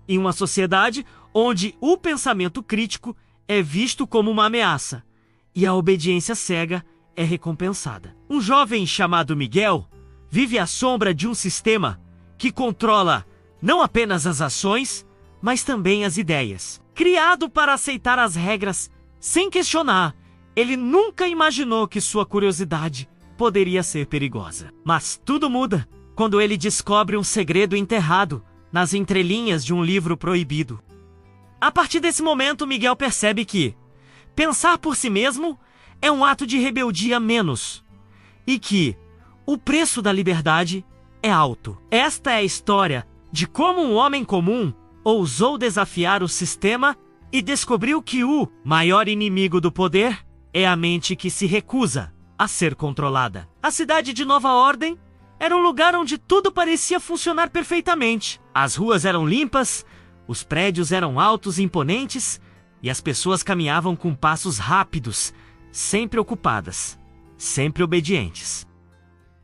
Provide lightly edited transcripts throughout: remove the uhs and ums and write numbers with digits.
em uma sociedade onde o pensamento crítico é visto como uma ameaça e a obediência cega é recompensada. Um jovem chamado Miguel vive à sombra de um sistema que controla não apenas as ações, mas também as ideias. Criado para aceitar as regras sem questionar, ele nunca imaginou que sua curiosidade poderia ser perigosa. Mas tudo muda quando ele descobre um segredo enterrado nas entrelinhas de um livro proibido. A partir desse momento, Miguel percebe que pensar por si mesmo é um ato de rebeldia menos e que o preço da liberdade é alto. Esta é a história de como um homem comum ousou desafiar o sistema e descobriu que o maior inimigo do poder é a mente que se recusa a ser controlada. A cidade de Nova Ordem era um lugar onde tudo parecia funcionar perfeitamente. As ruas eram limpas, os prédios eram altos e imponentes, e as pessoas caminhavam com passos rápidos, sempre ocupadas, sempre obedientes.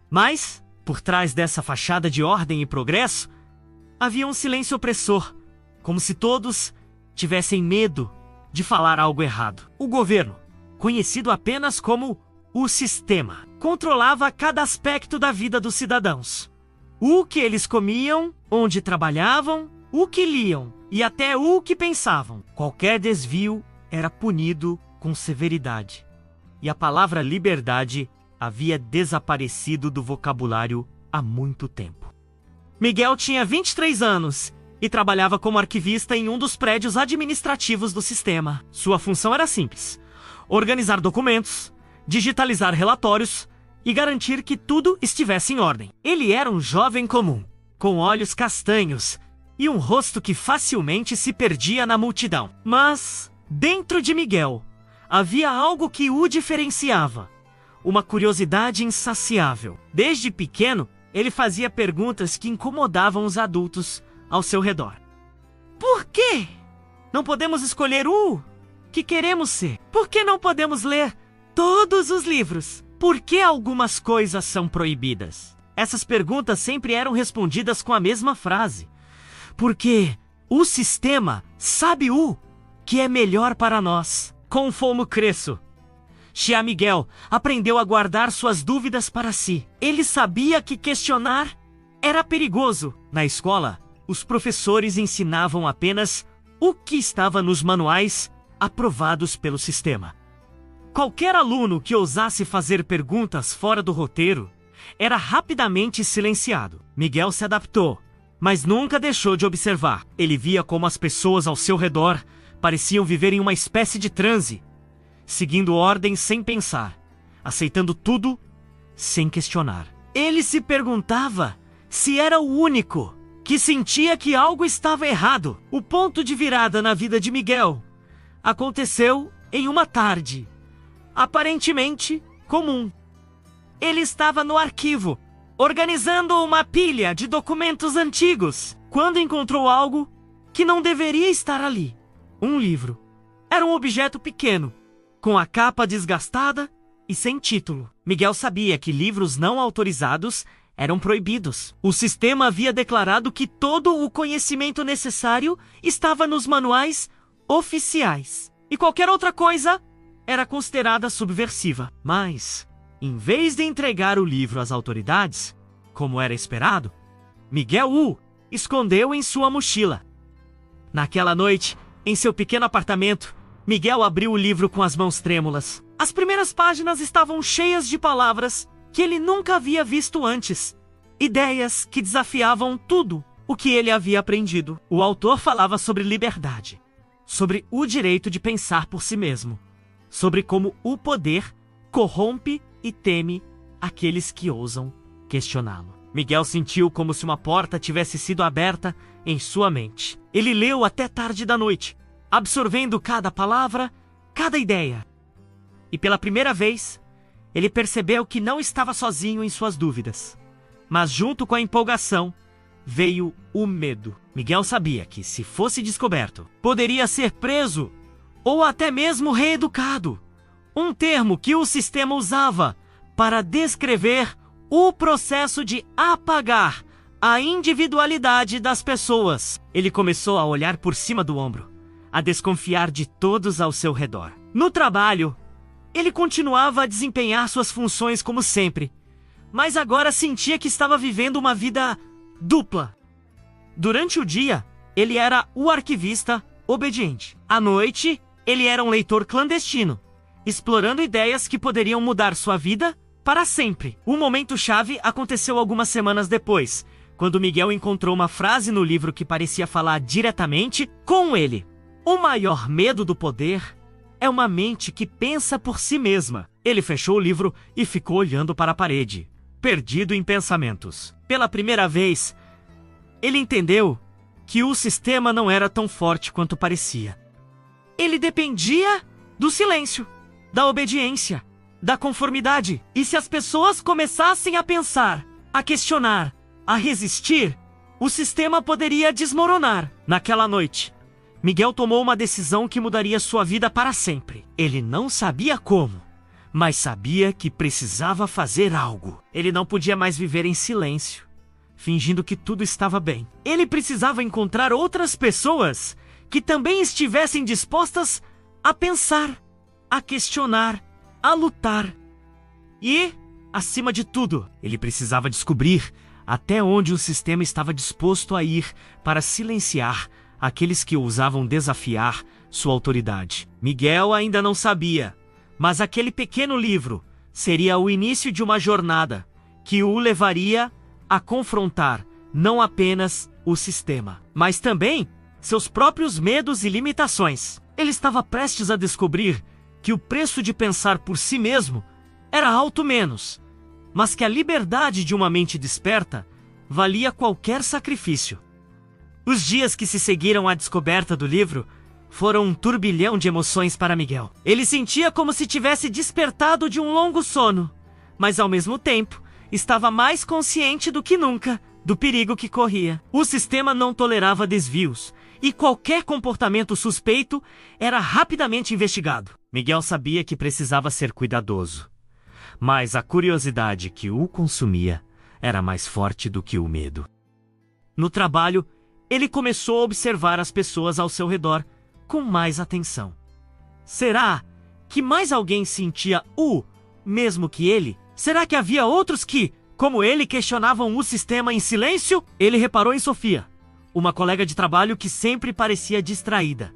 Mas, por trás dessa fachada de ordem e progresso, havia um silêncio opressor, como se todos tivessem medo de falar algo errado. O governo, conhecido apenas como o sistema, controlava cada aspecto da vida dos cidadãos. O que eles comiam, onde trabalhavam, o que liam e até o que pensavam. Qualquer desvio era punido com severidade. E a palavra liberdade havia desaparecido do vocabulário há muito tempo. Miguel tinha 23 anos e trabalhava como arquivista em um dos prédios administrativos do sistema. Sua função era simples: organizar documentos, digitalizar relatórios e garantir que tudo estivesse em ordem. Ele era um jovem comum, com olhos castanhos e um rosto que facilmente se perdia na multidão. Mas, dentro de Miguel, havia algo que o diferenciava: uma curiosidade insaciável. Desde pequeno, ele fazia perguntas que incomodavam os adultos ao seu redor. Por quê? Não podemos escolher o que queremos ser? Por que não podemos ler todos os livros? Por que algumas coisas são proibidas? Essas perguntas sempre eram respondidas com a mesma frase: porque o sistema sabe o que é melhor para nós. Conforme cresço, Xia Miguel aprendeu a guardar suas dúvidas para si. Ele sabia que questionar era perigoso. Na escola, os professores ensinavam apenas o que estava nos manuais aprovados pelo sistema. Qualquer aluno que ousasse fazer perguntas fora do roteiro era rapidamente silenciado. Miguel se adaptou, mas nunca deixou de observar. Ele via como as pessoas ao seu redor pareciam viver em uma espécie de transe, seguindo ordens sem pensar, aceitando tudo sem questionar. Ele se perguntava se era o único que sentia que algo estava errado. O ponto de virada na vida de Miguel aconteceu em uma tarde aparentemente comum. Ele estava no arquivo, organizando uma pilha de documentos antigos, quando encontrou algo que não deveria estar ali: um livro. Era um objeto pequeno, com a capa desgastada e sem título. Miguel sabia que livros não autorizados eram proibidos. O sistema havia declarado que todo o conhecimento necessário estava nos manuais oficiais, e qualquer outra coisa era considerada subversiva. Mas, em vez de entregar o livro às autoridades, como era esperado, Miguel o escondeu em sua mochila. Naquela noite, em seu pequeno apartamento, Miguel abriu o livro com as mãos trêmulas. As primeiras páginas estavam cheias de palavras que ele nunca havia visto antes. Ideias que desafiavam tudo o que ele havia aprendido. O autor falava sobre liberdade, sobre o direito de pensar por si mesmo, sobre como o poder corrompe e teme aqueles que ousam questioná-lo. Miguel sentiu como se uma porta tivesse sido aberta em sua mente. Ele leu até tarde da noite, absorvendo cada palavra, cada ideia. E pela primeira vez, ele percebeu que não estava sozinho em suas dúvidas. Mas junto com a empolgação, veio o medo. Miguel sabia que, se fosse descoberto, poderia ser preso ou até mesmo reeducado. Um termo que o sistema usava para descrever o processo de apagar a individualidade das pessoas. Ele começou a olhar por cima do ombro, a desconfiar de todos ao seu redor. No trabalho, ele continuava a desempenhar suas funções como sempre, mas agora sentia que estava vivendo uma vida dupla. Durante o dia, ele era o arquivista obediente. À noite, ele era um leitor clandestino, explorando ideias que poderiam mudar sua vida para sempre. Um momento-chave aconteceu algumas semanas depois, quando Miguel encontrou uma frase no livro que parecia falar diretamente com ele. O maior medo do poder é uma mente que pensa por si mesma. Ele fechou o livro e ficou olhando para a parede, perdido em pensamentos. Pela primeira vez, ele entendeu que o sistema não era tão forte quanto parecia. Ele dependia do silêncio, da obediência, da conformidade. E se as pessoas começassem a pensar, a questionar, a resistir, o sistema poderia desmoronar. Naquela noite, Miguel tomou uma decisão que mudaria sua vida para sempre. Ele não sabia como, mas sabia que precisava fazer algo. Ele não podia mais viver em silêncio, fingindo que tudo estava bem. Ele precisava encontrar outras pessoas que também estivessem dispostas a pensar, a questionar, a lutar. E, acima de tudo, ele precisava descobrir até onde o sistema estava disposto a ir para silenciar aqueles que ousavam desafiar sua autoridade. Miguel ainda não sabia, mas aquele pequeno livro seria o início de uma jornada que o levaria a confrontar não apenas o sistema, mas também seus próprios medos e limitações. Ele estava prestes a descobrir que o preço de pensar por si mesmo era alto menos, mas que a liberdade de uma mente desperta valia qualquer sacrifício. Os dias que se seguiram à descoberta do livro foram um turbilhão de emoções para Miguel. Ele sentia como se tivesse despertado de um longo sono, mas ao mesmo tempo estava mais consciente do que nunca do perigo que corria. O sistema não tolerava desvios, e qualquer comportamento suspeito era rapidamente investigado. Miguel sabia que precisava ser cuidadoso, mas a curiosidade que o consumia era mais forte do que o medo. No trabalho, ele começou a observar as pessoas ao seu redor com mais atenção. Será que mais alguém sentia o mesmo que ele? Será que havia outros que, como ele, questionavam o sistema em silêncio? Ele reparou em Sofia, uma colega de trabalho que sempre parecia distraída,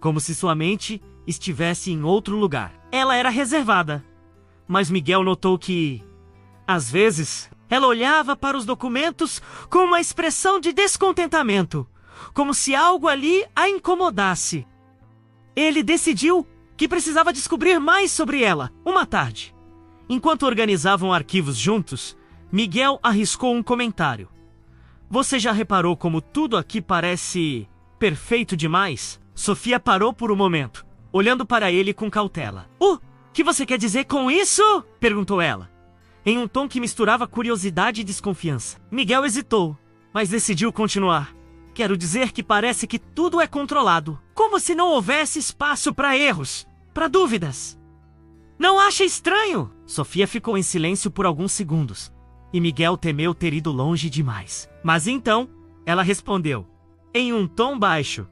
como se sua mente estivesse em outro lugar. Ela era reservada, mas Miguel notou que, às vezes, ela olhava para os documentos com uma expressão de descontentamento, como se algo ali a incomodasse. Ele decidiu que precisava descobrir mais sobre ela. Uma tarde, enquanto organizavam arquivos juntos, Miguel arriscou um comentário. Você já reparou como tudo aqui parece perfeito demais? Sofia parou por um momento, olhando para ele com cautela. O que você quer dizer com isso? Perguntou ela, em um tom que misturava curiosidade e desconfiança. Miguel hesitou, mas decidiu continuar. Quero dizer que parece que tudo é controlado, como se não houvesse espaço para erros, para dúvidas. Não acha estranho? Sofia ficou em silêncio por alguns segundos, e Miguel temeu ter ido longe demais. Mas então, ela respondeu, em um tom baixo.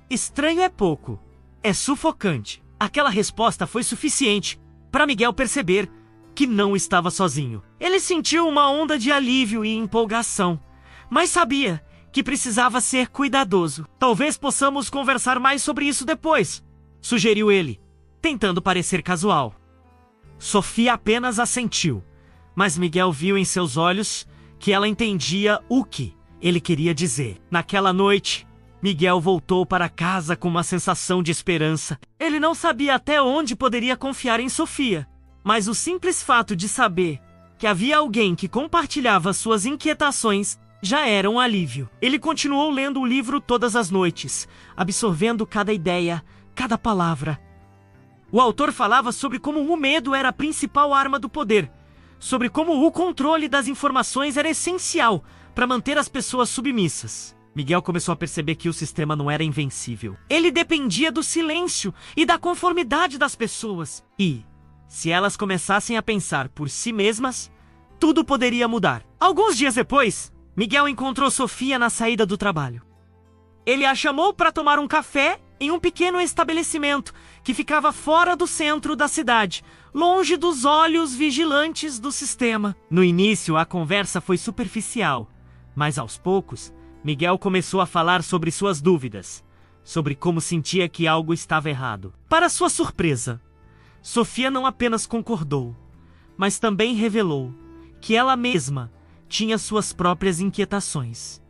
Estranho é pouco, é sufocante. Aquela resposta foi suficiente para Miguel perceber que não estava sozinho. Ele sentiu uma onda de alívio e empolgação, mas sabia que precisava ser cuidadoso. Talvez possamos conversar mais sobre isso depois, sugeriu ele, tentando parecer casual. Sofia apenas assentiu, mas Miguel viu em seus olhos que ela entendia o que ele queria dizer. Naquela noite, Miguel voltou para casa com uma sensação de esperança. Ele não sabia até onde poderia confiar em Sofia, mas o simples fato de saber que havia alguém que compartilhava suas inquietações já era um alívio. Ele continuou lendo o livro todas as noites, absorvendo cada ideia, cada palavra. O autor falava sobre como o medo era a principal arma do poder, sobre como o controle das informações era essencial para manter as pessoas submissas. Miguel começou a perceber que o sistema não era invencível. Ele dependia do silêncio e da conformidade das pessoas. E, se elas começassem a pensar por si mesmas, tudo poderia mudar. Alguns dias depois, Miguel encontrou Sofia na saída do trabalho. Ele a chamou para tomar um café em um pequeno estabelecimento que ficava fora do centro da cidade, longe dos olhos vigilantes do sistema. No início, a conversa foi superficial, mas aos poucos, Miguel começou a falar sobre suas dúvidas, sobre como sentia que algo estava errado. Para sua surpresa, Sofia não apenas concordou, mas também revelou que ela mesma tinha suas próprias inquietações.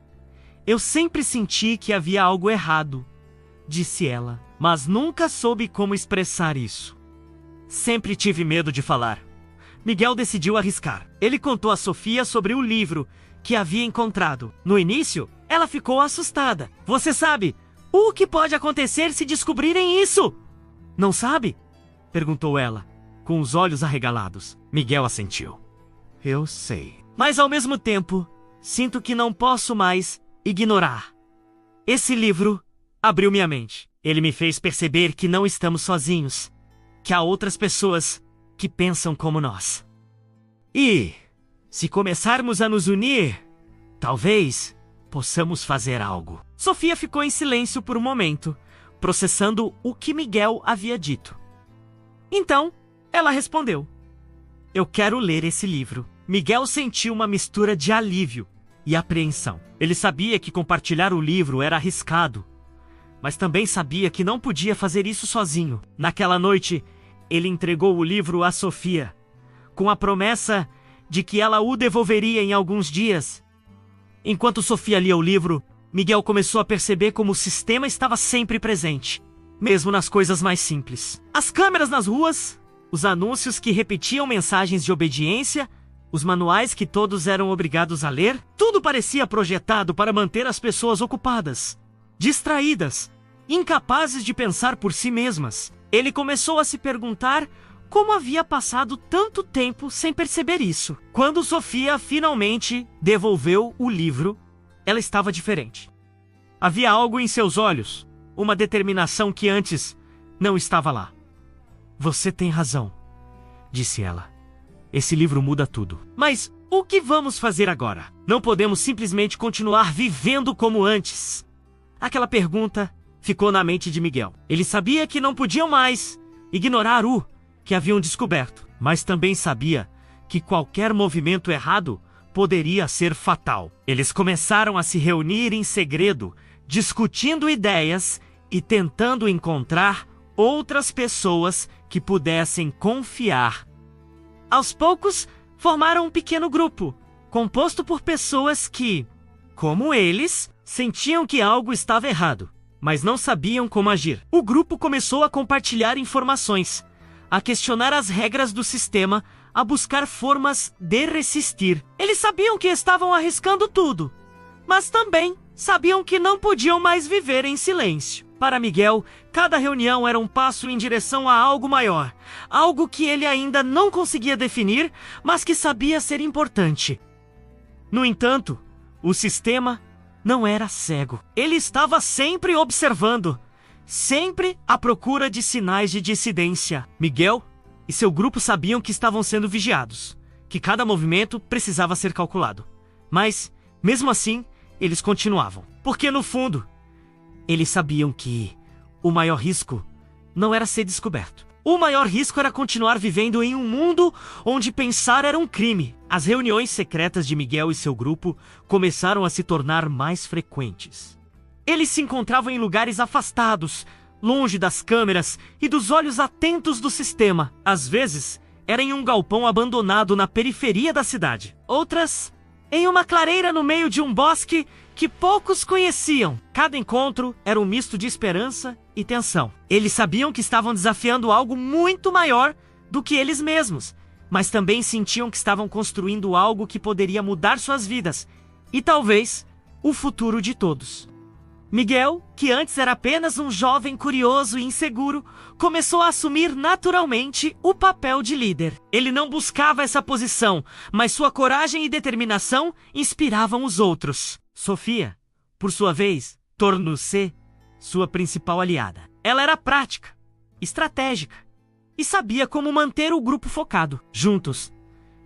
Eu sempre senti que havia algo errado, disse ela, mas nunca soube como expressar isso. Sempre tive medo de falar. Miguel decidiu arriscar. Ele contou a Sofia sobre o livro que havia encontrado. No início, ela ficou assustada. Você sabe o que pode acontecer se descobrirem isso? Não sabe? Perguntou ela, com os olhos arregalados. Miguel assentiu. Eu sei. Mas ao mesmo tempo, sinto que não posso mais ignorar. Esse livro abriu minha mente. Ele me fez perceber que não estamos sozinhos, que há outras pessoas que pensam como nós. E, se começarmos a nos unir, talvez possamos fazer algo. Sofia ficou em silêncio por um momento, processando o que Miguel havia dito. Então, ela respondeu: Eu quero ler esse livro. Miguel sentiu uma mistura de alívio e apreensão. Ele sabia que compartilhar o livro era arriscado, mas também sabia que não podia fazer isso sozinho. Naquela noite, ele entregou o livro a Sofia, com a promessa de que ela o devolveria em alguns dias. Enquanto Sofia lia o livro, Miguel começou a perceber como o sistema estava sempre presente, mesmo nas coisas mais simples. As câmeras nas ruas, os anúncios que repetiam mensagens de obediência, os manuais que todos eram obrigados a ler, tudo parecia projetado para manter as pessoas ocupadas, distraídas, incapazes de pensar por si mesmas. Ele começou a se perguntar como havia passado tanto tempo sem perceber isso. Quando Sofia finalmente devolveu o livro, ela estava diferente. Havia algo em seus olhos, uma determinação que antes não estava lá. Você tem razão, disse ela. Esse livro muda tudo. Mas o que vamos fazer agora? Não podemos simplesmente continuar vivendo como antes. Aquela pergunta ficou na mente de Miguel. Ele sabia que não podiam mais ignorar o que haviam descoberto, mas também sabia que qualquer movimento errado poderia ser fatal. Eles começaram a se reunir em segredo, discutindo ideias e tentando encontrar outras pessoas que pudessem confiar. Aos poucos, formaram um pequeno grupo, composto por pessoas que, como eles, sentiam que algo estava errado, mas não sabiam como agir. O grupo começou a compartilhar informações, a questionar as regras do sistema, a buscar formas de resistir. Eles sabiam que estavam arriscando tudo, mas também sabiam que não podiam mais viver em silêncio. Para Miguel, cada reunião era um passo em direção a algo maior, algo que ele ainda não conseguia definir, mas que sabia ser importante. No entanto, o sistema não era cego. Ele estava sempre observando, sempre à procura de sinais de dissidência. Miguel e seu grupo sabiam que estavam sendo vigiados, que cada movimento precisava ser calculado. Mas, mesmo assim, eles continuavam. Porque, no fundo, eles sabiam que o maior risco não era ser descoberto. O maior risco era continuar vivendo em um mundo onde pensar era um crime. As reuniões secretas de Miguel e seu grupo começaram a se tornar mais frequentes. Eles se encontravam em lugares afastados, longe das câmeras e dos olhos atentos do sistema. Às vezes, era em um galpão abandonado na periferia da cidade. Outras, em uma clareira no meio de um bosque que poucos conheciam. Cada encontro era um misto de esperança e tensão. Eles sabiam que estavam desafiando algo muito maior do que eles mesmos, mas também sentiam que estavam construindo algo que poderia mudar suas vidas e talvez o futuro de todos. Miguel, que antes era apenas um jovem curioso e inseguro, começou a assumir naturalmente o papel de líder. Ele não buscava essa posição, mas sua coragem e determinação inspiravam os outros. Sofia, por sua vez, tornou-se sua principal aliada. Ela era prática, estratégica e sabia como manter o grupo focado. Juntos,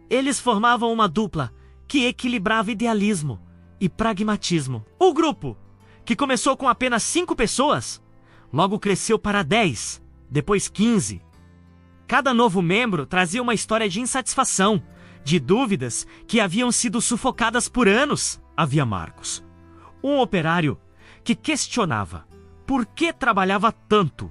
eles formavam uma dupla que equilibrava idealismo, e pragmatismo. O grupo, que começou com apenas 5 pessoas, logo cresceu para 10, depois 15. Cada novo membro trazia uma história de insatisfação, de dúvidas que haviam sido sufocadas por anos. Havia Marcos, um operário que questionava por que trabalhava tanto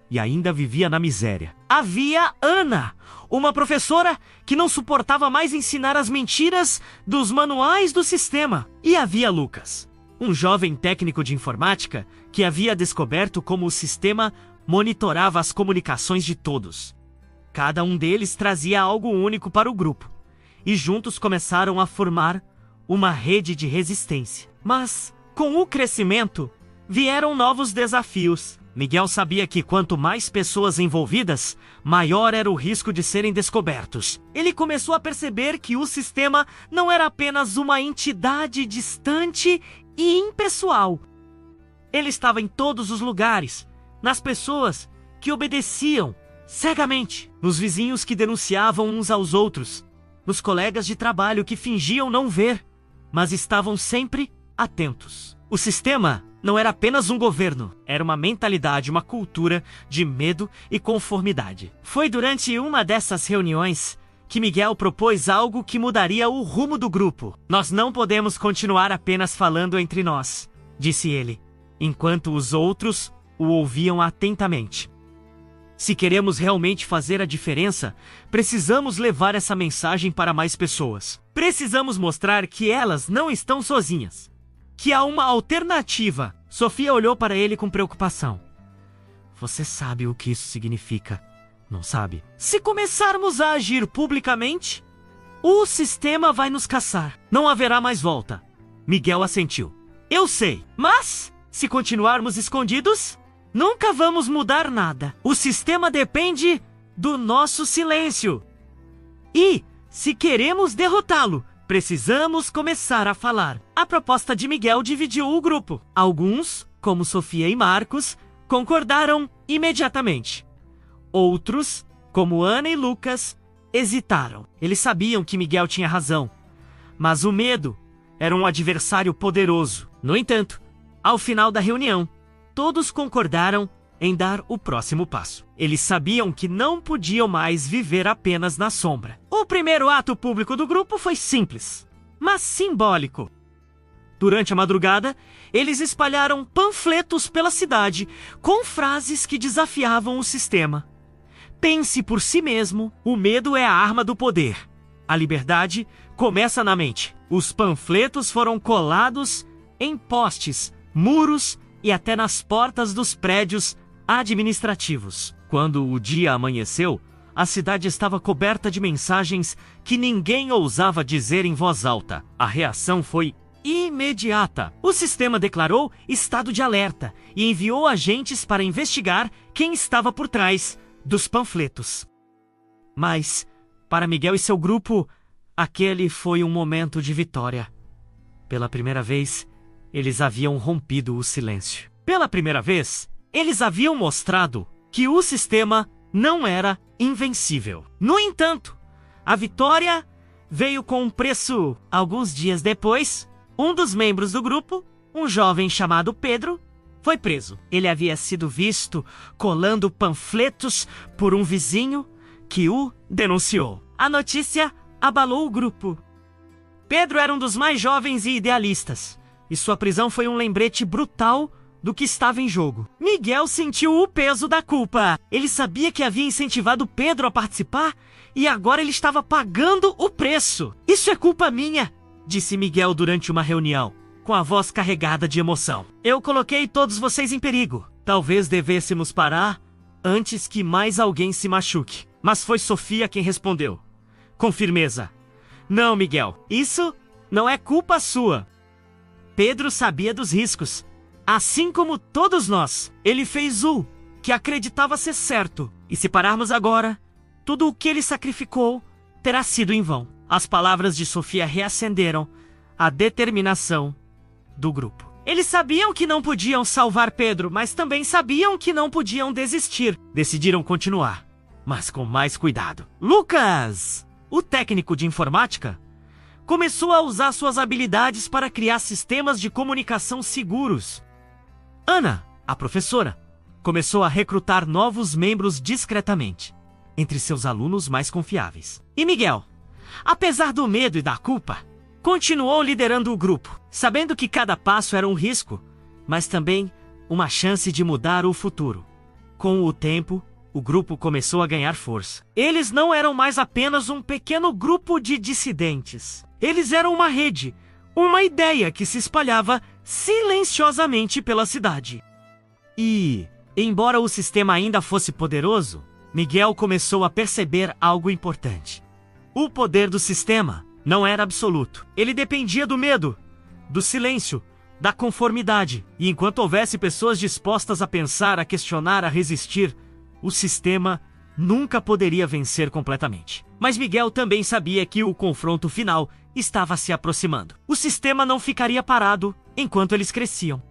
e ainda vivia na miséria. Havia Ana, uma professora que não suportava mais ensinar as mentiras dos manuais do sistema. E havia Lucas, um jovem técnico de informática que havia descoberto como o sistema monitorava as comunicações de todos. Cada um deles trazia algo único para o grupo, e juntos começaram a formar uma rede de resistência. Mas, com o crescimento, vieram novos desafios. Miguel sabia que quanto mais pessoas envolvidas, maior era o risco de serem descobertos. Ele começou a perceber que o sistema não era apenas uma entidade distante e impessoal. Ele estava em todos os lugares, nas pessoas que obedeciam cegamente, nos vizinhos que denunciavam uns aos outros, nos colegas de trabalho que fingiam não ver, mas estavam sempre atentos. O sistema não era apenas um governo, era uma mentalidade, uma cultura de medo e conformidade. Foi durante uma dessas reuniões que Miguel propôs algo que mudaria o rumo do grupo. Nós não podemos continuar apenas falando entre nós, disse ele, enquanto os outros o ouviam atentamente. Se queremos realmente fazer a diferença, precisamos levar essa mensagem para mais pessoas. Precisamos mostrar que elas não estão sozinhas, que há uma alternativa. Sofia olhou para ele com preocupação. Você sabe o que isso significa, não sabe? Se começarmos a agir publicamente, o sistema vai nos caçar. Não haverá mais volta. Miguel assentiu. Eu sei, mas se continuarmos escondidos, nunca vamos mudar nada. O sistema depende do nosso silêncio. E, se queremos derrotá-lo, precisamos começar a falar. A proposta de Miguel dividiu o grupo. Alguns, como Sofia e Marcos, concordaram imediatamente. Outros, como Ana e Lucas, hesitaram. Eles sabiam que Miguel tinha razão, mas o medo era um adversário poderoso. No entanto, ao final da reunião, todos concordaram em dar o próximo passo. Eles sabiam que não podiam mais viver apenas na sombra. O primeiro ato público do grupo foi simples, mas simbólico. Durante a madrugada, eles espalharam panfletos pela cidade com frases que desafiavam o sistema. Pense por si mesmo, o medo é a arma do poder. A liberdade começa na mente. Os panfletos foram colados em postes, muros e até nas portas dos prédios administrativos. Quando o dia amanheceu, a cidade estava coberta de mensagens que ninguém ousava dizer em voz alta. A reação foi imediata. O sistema declarou estado de alerta e enviou agentes para investigar quem estava por trás dos panfletos. Mas, para Miguel e seu grupo, aquele foi um momento de vitória. Pela primeira vez, eles haviam rompido o silêncio. Pela primeira vez, eles haviam mostrado que o sistema não era invencível. No entanto, a vitória veio com um preço. Alguns dias depois, um dos membros do grupo, um jovem chamado Pedro, foi preso. Ele havia sido visto colando panfletos por um vizinho que o denunciou. A notícia abalou o grupo. Pedro era um dos mais jovens e idealistas, e sua prisão foi um lembrete brutal do que estava em jogo. Miguel sentiu o peso da culpa. Ele sabia que havia incentivado Pedro a participar e agora ele estava pagando o preço. Isso é culpa minha, disse Miguel durante uma reunião, com a voz carregada de emoção. Eu coloquei todos vocês em perigo. Talvez devêssemos parar antes que mais alguém se machuque. Mas foi Sofia quem respondeu, com firmeza. Não, Miguel, isso não é culpa sua. Pedro sabia dos riscos. Assim como todos nós, ele fez o que acreditava ser certo. E se pararmos agora, tudo o que ele sacrificou terá sido em vão. As palavras de Sofia reacenderam a determinação do grupo. Eles sabiam que não podiam salvar Pedro, mas também sabiam que não podiam desistir. Decidiram continuar, mas com mais cuidado. Lucas, o técnico de informática, começou a usar suas habilidades para criar sistemas de comunicação seguros. Ana, a professora, começou a recrutar novos membros discretamente, entre seus alunos mais confiáveis. E Miguel, apesar do medo e da culpa, continuou liderando o grupo, sabendo que cada passo era um risco, mas também uma chance de mudar o futuro. Com o tempo, o grupo começou a ganhar força. Eles não eram mais apenas um pequeno grupo de dissidentes. Eles eram uma rede, uma ideia que se espalhava silenciosamente pela cidade. E, embora o sistema ainda fosse poderoso, Miguel começou a perceber algo importante. O poder do sistema não era absoluto. Ele dependia do medo, do silêncio, da conformidade. E enquanto houvesse pessoas dispostas a pensar, a questionar, a resistir, o sistema nunca poderia vencer completamente. Mas Miguel também sabia que o confronto final estava se aproximando. O sistema não ficaria parado enquanto eles cresciam.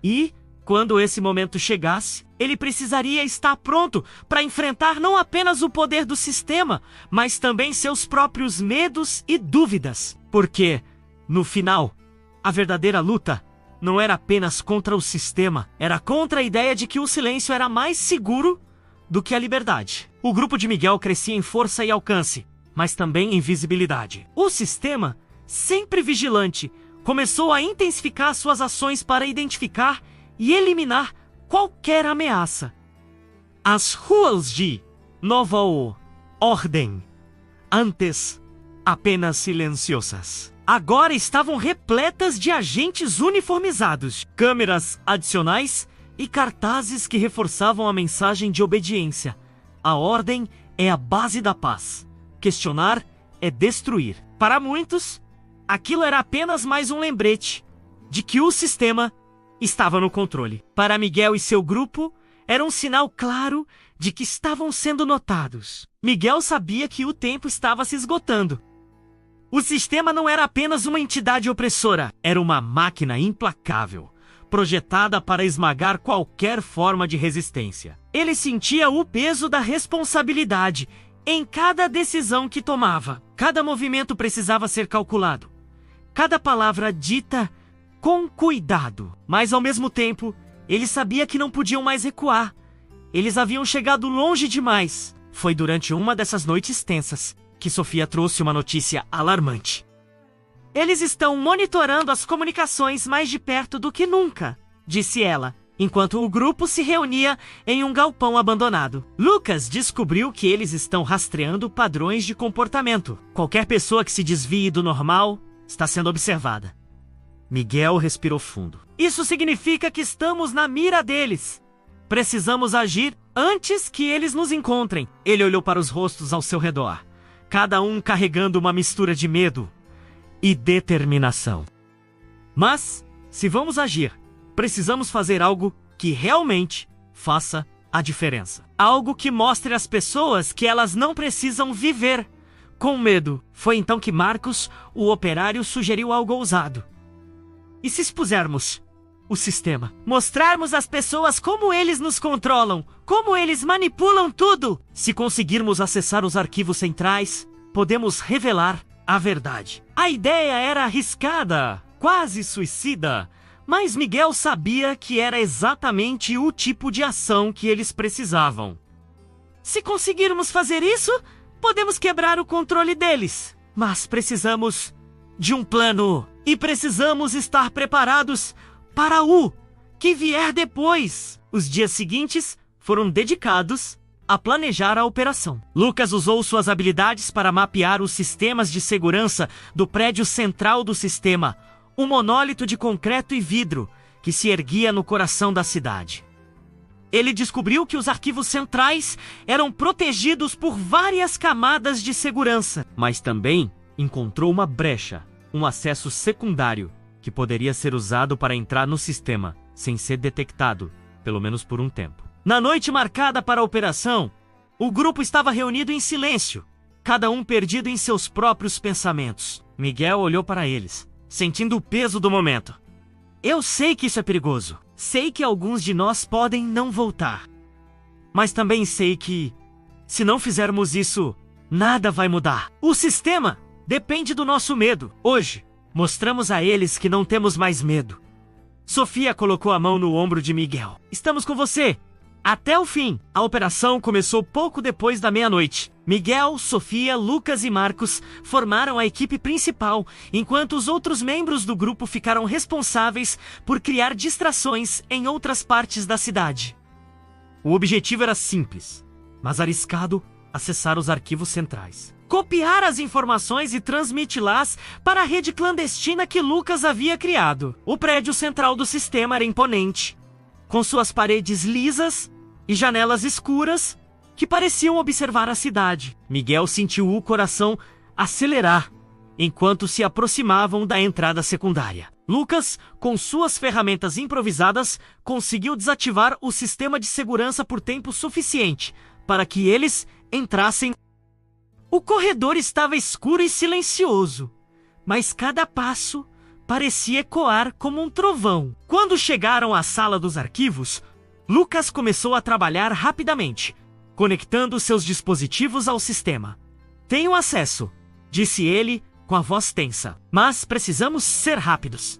E, quando esse momento chegasse, ele precisaria estar pronto para enfrentar não apenas o poder do sistema, mas também seus próprios medos e dúvidas. Porque, no final, a verdadeira luta não era apenas contra o sistema, era contra a ideia de que o silêncio era mais seguro do que a liberdade. O grupo de Miguel crescia em força e alcance, mas também em visibilidade. O sistema, sempre vigilante, começou a intensificar suas ações para identificar e eliminar qualquer ameaça. As ruas de Nova Ordem, antes apenas silenciosas, agora estavam repletas de agentes uniformizados, câmeras adicionais e cartazes que reforçavam a mensagem de obediência. A ordem é a base da paz. Questionar é destruir. Para muitos, aquilo era apenas mais um lembrete de que o sistema estava no controle. Para Miguel e seu grupo, era um sinal claro de que estavam sendo notados. Miguel sabia que o tempo estava se esgotando. O sistema não era apenas uma entidade opressora, era uma máquina implacável, projetada para esmagar qualquer forma de resistência. Ele sentia o peso da responsabilidade em cada decisão que tomava. Cada movimento precisava ser calculado, cada palavra dita com cuidado. Mas ao mesmo tempo, ele sabia que não podiam mais recuar. Eles haviam chegado longe demais. Foi durante uma dessas noites tensas que Sofia trouxe uma notícia alarmante. Eles estão monitorando as comunicações mais de perto do que nunca, disse ela, enquanto o grupo se reunia em um galpão abandonado. Lucas descobriu que eles estão rastreando padrões de comportamento. Qualquer pessoa que se desvie do normal está sendo observada. Miguel respirou fundo. Isso significa que estamos na mira deles. Precisamos agir antes que eles nos encontrem. Ele olhou para os rostos ao seu redor, cada um carregando uma mistura de medo e determinação. Mas, se vamos agir, precisamos fazer algo que realmente faça a diferença. Algo que mostre às pessoas que elas não precisam viver com medo. Foi então que Marcos, o operário, sugeriu algo ousado. E se expusermos o sistema? Mostrarmos às pessoas como eles nos controlam, como eles manipulam tudo. Se conseguirmos acessar os arquivos centrais, podemos revelar a verdade. A ideia era arriscada, quase suicida, mas Miguel sabia que era exatamente o tipo de ação que eles precisavam. Se conseguirmos fazer isso, podemos quebrar o controle deles. Mas precisamos de um plano e precisamos estar preparados para o que vier depois. Os dias seguintes foram dedicados a planejar a operação. Lucas usou suas habilidades para mapear os sistemas de segurança do prédio central do sistema, um monólito de concreto e vidro que se erguia no coração da cidade. Ele descobriu que os arquivos centrais eram protegidos por várias camadas de segurança, mas também encontrou uma brecha, um acesso secundário que poderia ser usado para entrar no sistema sem ser detectado, pelo menos por um tempo. Na noite marcada para a operação, o grupo estava reunido em silêncio, cada um perdido em seus próprios pensamentos. Miguel olhou para eles, sentindo o peso do momento. Eu sei que isso é perigoso. Sei que alguns de nós podem não voltar. Mas também sei que, se não fizermos isso, nada vai mudar. O sistema depende do nosso medo. Hoje, mostramos a eles que não temos mais medo. Sofia colocou a mão no ombro de Miguel. Estamos com você. Até o fim. A operação começou pouco depois da meia-noite. Miguel, Sofia, Lucas e Marcos formaram a equipe principal, enquanto os outros membros do grupo ficaram responsáveis por criar distrações em outras partes da cidade. O objetivo era simples, mas arriscado: acessar os arquivos centrais. Copiar as informações e transmiti-las para a rede clandestina que Lucas havia criado. O prédio central do sistema era imponente, com suas paredes lisas e janelas escuras que pareciam observar a cidade. Miguel sentiu o coração acelerar enquanto se aproximavam da entrada secundária. Lucas, com suas ferramentas improvisadas, conseguiu desativar o sistema de segurança por tempo suficiente para que eles entrassem. O corredor estava escuro e silencioso, mas cada passo parecia ecoar como um trovão. Quando chegaram à sala dos arquivos, Lucas começou a trabalhar rapidamente, conectando seus dispositivos ao sistema. Tenho acesso, disse ele com a voz tensa, mas precisamos ser rápidos.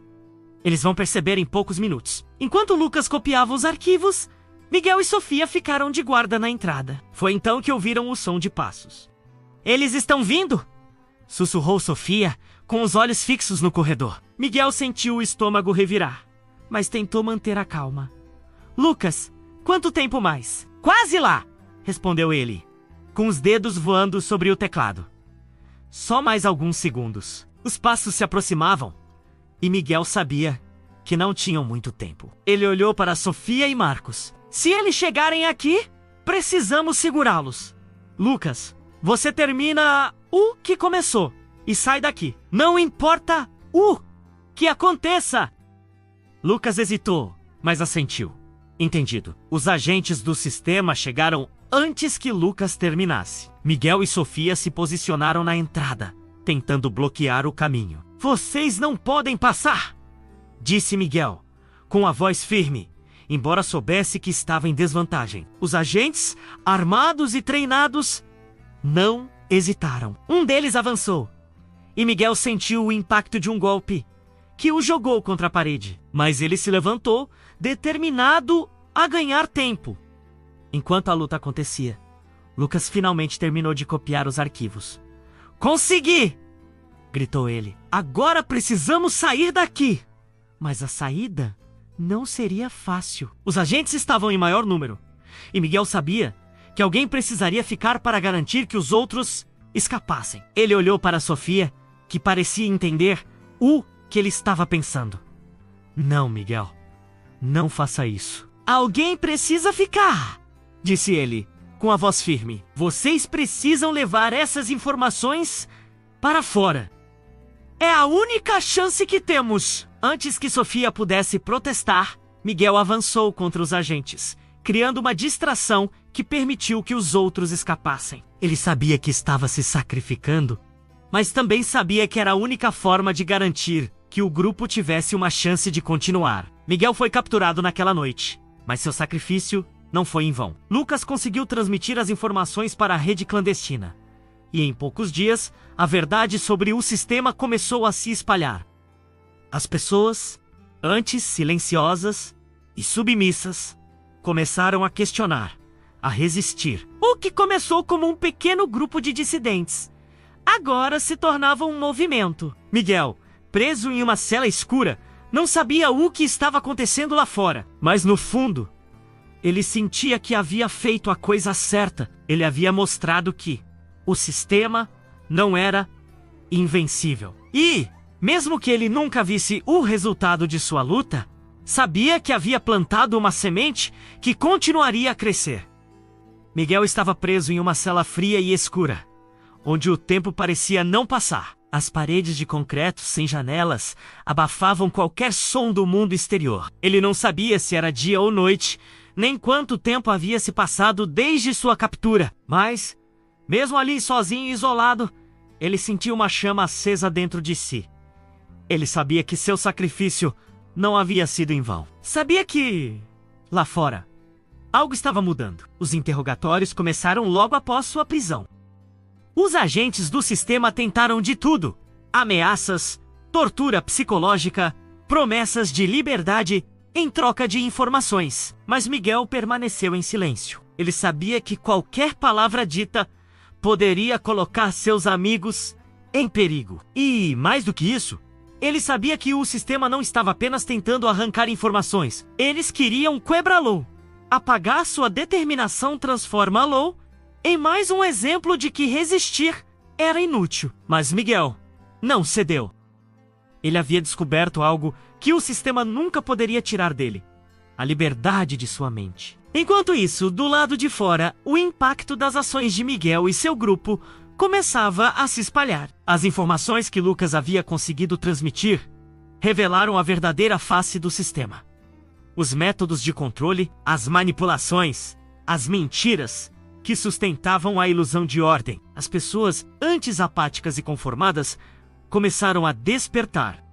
Eles vão perceber em poucos minutos. Enquanto Lucas copiava os arquivos, Miguel e Sofia ficaram de guarda na entrada. Foi então que ouviram o som de passos. Eles estão vindo! Sussurrou Sofia, com os olhos fixos no corredor. Miguel sentiu o estômago revirar, mas tentou manter a calma. Lucas, quanto tempo mais? Quase lá! Respondeu ele, com os dedos voando sobre o teclado. Só mais alguns segundos. Os passos se aproximavam, e Miguel sabia que não tinham muito tempo. Ele olhou para Sofia e Marcos. Se eles chegarem aqui, precisamos segurá-los. Lucas, você termina o que começou e sai daqui. Não importa o que aconteça. Lucas hesitou, mas assentiu. Entendido. Os agentes do sistema chegaram antes que Lucas terminasse. Miguel e Sofia se posicionaram na entrada, tentando bloquear o caminho. Vocês não podem passar, disse Miguel, com a voz firme, embora soubesse que estava em desvantagem. Os agentes, armados e treinados, não hesitaram. Um deles avançou, e Miguel sentiu o impacto de um golpe que o jogou contra a parede. Mas ele se levantou, determinado a ganhar tempo. Enquanto a luta acontecia, Lucas finalmente terminou de copiar os arquivos. Consegui! Gritou ele. Agora precisamos sair daqui! Mas a saída não seria fácil. Os agentes estavam em maior número, e Miguel sabia que alguém precisaria ficar para garantir que os outros escapassem. Ele olhou para Sofia, que parecia entender o que ele estava pensando. Não, Miguel. Não faça isso. Alguém precisa ficar, disse ele, com a voz firme. Vocês precisam levar essas informações para fora. É a única chance que temos. Antes que Sofia pudesse protestar, Miguel avançou contra os agentes, criando uma distração que permitiu que os outros escapassem. Ele sabia que estava se sacrificando, mas também sabia que era a única forma de garantir que o grupo tivesse uma chance de continuar. Miguel foi capturado naquela noite, mas seu sacrifício não foi em vão. Lucas conseguiu transmitir as informações para a rede clandestina, e em poucos dias, a verdade sobre o sistema começou a se espalhar. As pessoas, antes silenciosas e submissas, começaram a questionar, a resistir. O que começou como um pequeno grupo de dissidentes, agora se tornava um movimento. Miguel, preso em uma cela escura, não sabia o que estava acontecendo lá fora, mas no fundo, ele sentia que havia feito a coisa certa. Ele havia mostrado que o sistema não era invencível. E, mesmo que ele nunca visse o resultado de sua luta, sabia que havia plantado uma semente que continuaria a crescer. Miguel estava preso em uma cela fria e escura, onde o tempo parecia não passar. As paredes de concreto sem janelas abafavam qualquer som do mundo exterior. Ele não sabia se era dia ou noite, nem quanto tempo havia se passado desde sua captura. Mas, mesmo ali sozinho e isolado, ele sentiu uma chama acesa dentro de si. Ele sabia que seu sacrifício não havia sido em vão. Sabia que, lá fora, algo estava mudando. Os interrogatórios começaram logo após sua prisão. Os agentes do sistema tentaram de tudo: ameaças, tortura psicológica, promessas de liberdade em troca de informações. Mas Miguel permaneceu em silêncio. Ele sabia que qualquer palavra dita poderia colocar seus amigos em perigo. E, mais do que isso, ele sabia que o sistema não estava apenas tentando arrancar informações. Eles queriam quebrá-lo. Apagar sua determinação transforma-lo em mais um exemplo de que resistir era inútil. Mas Miguel não cedeu. Ele havia descoberto algo que o sistema nunca poderia tirar dele: a liberdade de sua mente. Enquanto isso, do lado de fora, o impacto das ações de Miguel e seu grupo começava a se espalhar. As informações que Lucas havia conseguido transmitir revelaram a verdadeira face do sistema. Os métodos de controle, as manipulações, as mentiras que sustentavam a ilusão de ordem. As pessoas, antes apáticas e conformadas, começaram a despertar.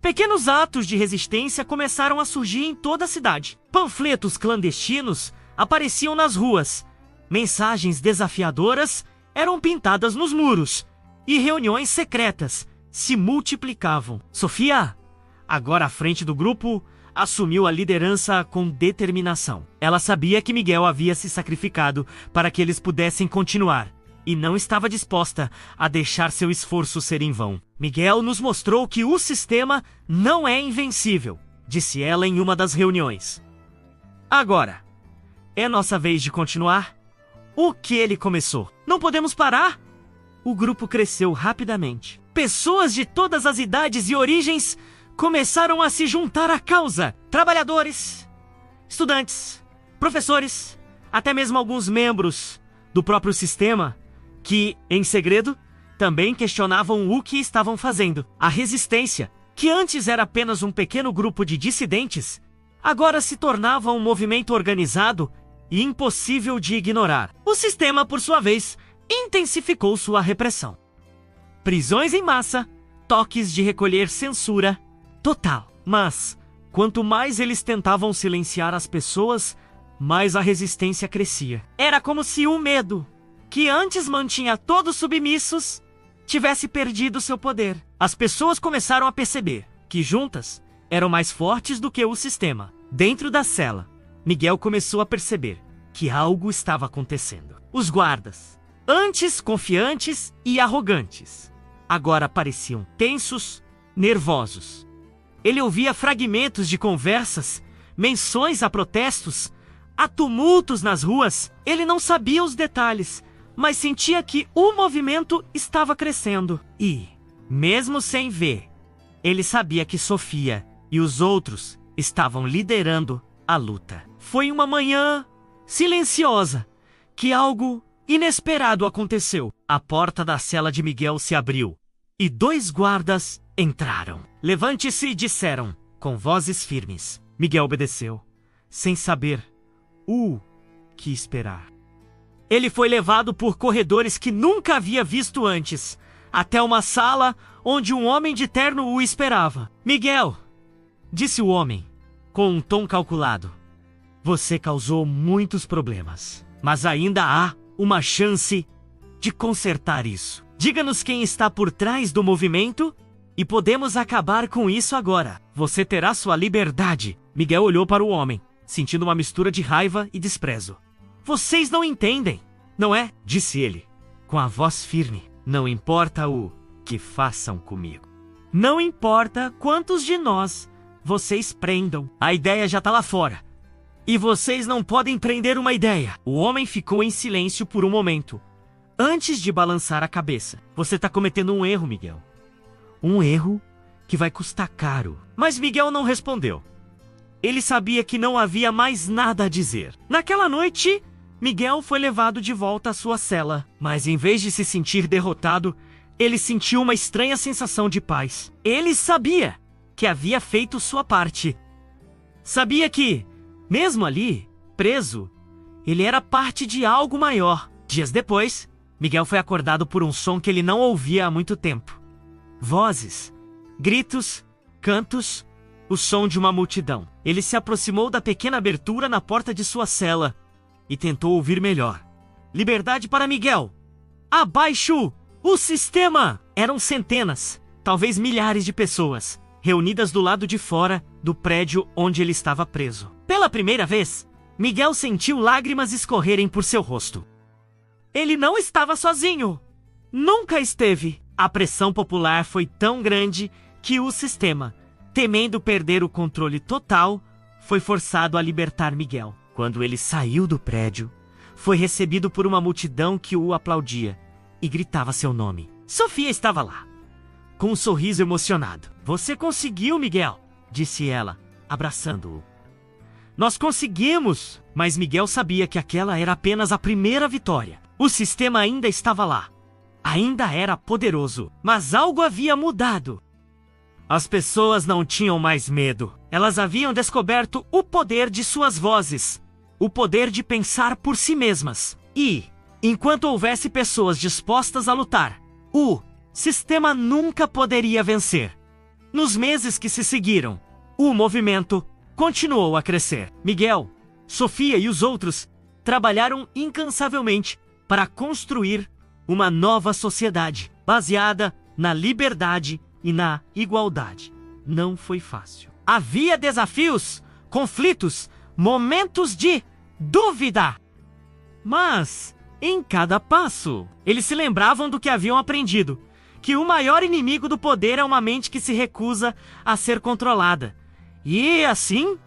Pequenos atos de resistência começaram a surgir em toda a cidade. Panfletos clandestinos apareciam nas ruas. Mensagens desafiadoras eram pintadas nos muros. E reuniões secretas se multiplicavam. Sofia, agora à frente do grupo, assumiu a liderança com determinação. Ela sabia que Miguel havia se sacrificado para que eles pudessem continuar, e não estava disposta a deixar seu esforço ser em vão. Miguel nos mostrou que o sistema não é invencível, disse ela em uma das reuniões. Agora, é nossa vez de continuar o que ele começou. Não podemos parar? O grupo cresceu rapidamente. Pessoas de todas as idades e origens começaram a se juntar à causa. Trabalhadores, estudantes, professores, até mesmo alguns membros do próprio sistema que, em segredo, também questionavam o que estavam fazendo. A resistência, que antes era apenas um pequeno grupo de dissidentes, agora se tornava um movimento organizado e impossível de ignorar. O sistema, por sua vez, intensificou sua repressão. Prisões em massa, toques de recolher, censura total. Mas, quanto mais eles tentavam silenciar as pessoas, mais a resistência crescia. Era como se o medo, que antes mantinha todos submissos, tivesse perdido seu poder. As pessoas começaram a perceber que juntas eram mais fortes do que o sistema. Dentro da cela, Miguel começou a perceber que algo estava acontecendo. Os guardas, antes confiantes e arrogantes, agora pareciam tensos, nervosos. Ele ouvia fragmentos de conversas, menções a protestos, a tumultos nas ruas. Ele não sabia os detalhes, mas sentia que o movimento estava crescendo. E, mesmo sem ver, ele sabia que Sofia e os outros estavam liderando a luta. Foi uma manhã silenciosa que algo inesperado aconteceu. A porta da cela de Miguel se abriu e 2 guardas entraram. Levante-se, disseram, com vozes firmes. Miguel obedeceu, sem saber o que esperar. Ele foi levado por corredores que nunca havia visto antes, até uma sala onde um homem de terno o esperava. Miguel, disse o homem, com um tom calculado, você causou muitos problemas, mas ainda há uma chance de consertar isso. Diga-nos quem está por trás do movimento e podemos acabar com isso agora. Você terá sua liberdade. Miguel olhou para o homem, sentindo uma mistura de raiva e desprezo. Vocês não entendem, não é? Disse ele, com a voz firme. Não importa o que façam comigo. Não importa quantos de nós vocês prendam. A ideia já está lá fora. E vocês não podem prender uma ideia. O homem ficou em silêncio por um momento, antes de balançar a cabeça. Você está cometendo um erro, Miguel. Um erro que vai custar caro. Mas Miguel não respondeu. Ele sabia que não havia mais nada a dizer. Naquela noite, Miguel foi levado de volta à sua cela. Mas em vez de se sentir derrotado, ele sentiu uma estranha sensação de paz. Ele sabia que havia feito sua parte. Sabia que, mesmo ali, preso, ele era parte de algo maior. Dias depois, Miguel foi acordado por um som que ele não ouvia há muito tempo. Vozes, gritos, cantos, o som de uma multidão. Ele se aproximou da pequena abertura na porta de sua cela e tentou ouvir melhor. Liberdade para Miguel! Abaixo! O sistema! Eram centenas, talvez milhares de pessoas, reunidas do lado de fora do prédio onde ele estava preso. Pela primeira vez, Miguel sentiu lágrimas escorrerem por seu rosto. Ele não estava sozinho. Nunca esteve. A pressão popular foi tão grande que o sistema, temendo perder o controle total, foi forçado a libertar Miguel. Quando ele saiu do prédio, foi recebido por uma multidão que o aplaudia e gritava seu nome. Sofia estava lá, com um sorriso emocionado. Você conseguiu, Miguel, disse ela, abraçando-o. Nós conseguimos! Mas Miguel sabia que aquela era apenas a primeira vitória. O sistema ainda estava lá. Ainda era poderoso. Mas algo havia mudado. As pessoas não tinham mais medo. Elas haviam descoberto o poder de suas vozes. O poder de pensar por si mesmas. E, enquanto houvesse pessoas dispostas a lutar, o sistema nunca poderia vencer. Nos meses que se seguiram, o movimento continuou a crescer. Miguel, Sofia e os outros trabalharam incansavelmente para construir uma nova sociedade baseada na liberdade e na igualdade. Não foi fácil. Havia desafios, conflitos, momentos de dúvida. Mas, em cada passo, eles se lembravam do que haviam aprendido, que o maior inimigo do poder é uma mente que se recusa a ser controlada. E assim,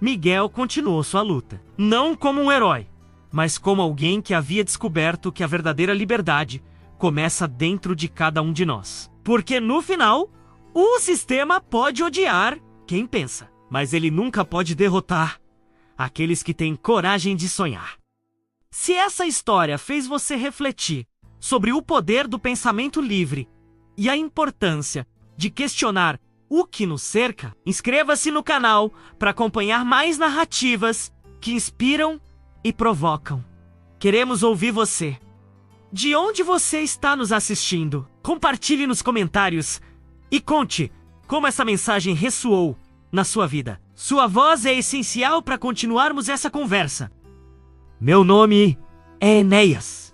Miguel continuou sua luta. Não como um herói, mas como alguém que havia descoberto que a verdadeira liberdade começa dentro de cada um de nós. Porque no final, o sistema pode odiar quem pensa, mas ele nunca pode derrotar aqueles que têm coragem de sonhar. Se essa história fez você refletir sobre o poder do pensamento livre e a importância de questionar o que nos cerca, inscreva-se no canal para acompanhar mais narrativas que inspiram e provocam. Queremos ouvir você. De onde você está nos assistindo? Compartilhe nos comentários e conte como essa mensagem ressoou na sua vida. Sua voz é essencial para continuarmos essa conversa. Meu nome é Enéas.